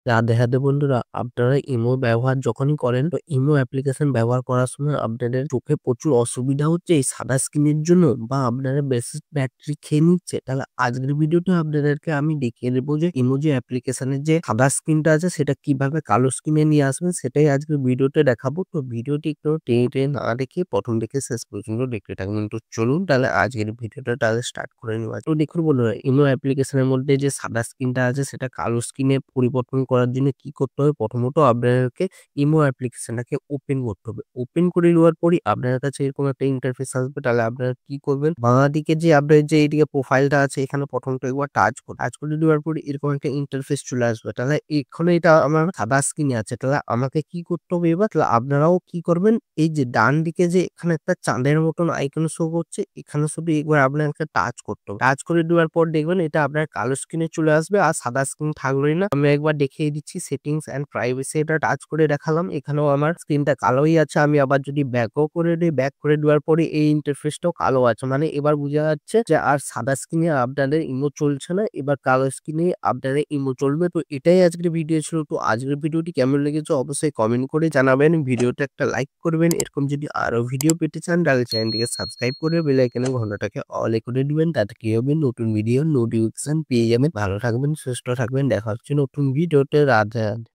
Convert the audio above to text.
রাধে রাধে বন্ধুরা, আপনারা ইমো ব্যবহার যখনই করেন তো ইমো অ্যাপ্লিকেশন ব্যবহার করার সময় আপনাদের চোখে প্রচুর অসুবিধা হচ্ছে এই সাদা স্ক্রিনের জন্য, বা আপনারা বেশি ব্যাটারি খেয়ে নিচ্ছে, তাহলে আজকের ভিডিওতে আপনাদেরকে আমি দেখিয়ে দেবো যে ইমো যে অ্যাপ্লিকেশনের যে সাদা স্ক্রিনটা আছে সেটা কিভাবে কালো স্ক্রিনে নিয়ে আসবেন, সেটাই আজকের ভিডিওতে দেখাবো। তো ভিডিওটি একটু টেনে টেনে না দেখে প্রথম থেকে শেষ পর্যন্ত দেখতে থাকবেন। তো চলুন তাহলে আজকের ভিডিওটা তাহলে স্টার্ট করে নেওয়া যাক। তো দেখুন বন্ধুরা, ইমো অ্যাপ্লিকেশনের মধ্যে যে সাদা স্ক্রিনটা আছে সেটা কালো স্ক্রিনে পরিবর্তন করার জন্য কি করতে হবে? প্রথমত আপনাদেরকে ইমো অ্যাপ্লিকেশনটাকে ওপেন করতে হবে। ওপেন করে নেওয়ার পরই আপনার কাছে এরকম একটা ইন্টারফেস আসবে। তাহলে আপনারা কি করবেন? বাঁ দিকে যে আপনার যে এইদিকে প্রোফাইলটা আছে এখানে প্রথমত একবার টাচ করুন। টাচ করে দেওয়ার পরে এরকম একটা ইন্টারফেস চলে আসবে। তাহলে এখানে এটা আমার সাদা স্ক্রিনে আছে। তাহলে আমাকে কি করতে হবে এবার? তাহলে আপনারাও কি করবেন? এই যে ডান দিকে যে এখানে একটা চাঁদের মতন আইকন শো করছে, এখানে শুধু একবার আপনাকে টাচ করতে হবে। টাচ করে দেওয়ার পর দেখবেন এটা আপনার কালো স্ক্রিনে চলে আসবে, আর সাদা স্ক্রিন থাকবেই না। আমি একবার দেখিয়ে দিচ্ছি, সেটিংস এন্ড প্রাইভেসি এটা টাচ করে দেখালাম। এখানেও আমার স্ক্রিনটা কালোই আছে। আমি আবার যদি ব্যাকও করে দিই, ব্যাক করে দেওয়ার পরে এই ইন্টারফেসটাও কালো আছে। মানে এবার বোঝা যাচ্ছে যে আর সাদা স্ক্রিনে আপনাদের ইমো চলছে না, এবার কালো স্ক্রিনে আপনাদের ইমো চলবে। তো এটাই আজকের ভিডিও ছিল। তো আজকের ভিডিওটি কেমন লেগেছে অবশ্যই কমেন্ট করে জানাবেন। ভিডিওটা একটা লাইক করবেন। এরকম যদি আরো ভিডিও পেতে চান তাহলে চ্যানেলটিকে সাবস্ক্রাইব করে বেল আইকনের ঘন্টাটাকে অল এ করে দিবেন। তাতে কি হবে, নতুন ভিডিও নোটিফিকেশন পেয়ে যাবেন। ভালো থাকবেন, সুস্থ থাকবেন। দেখা হচ্ছে নতুন ভিডিওতে। রাধে রাধে।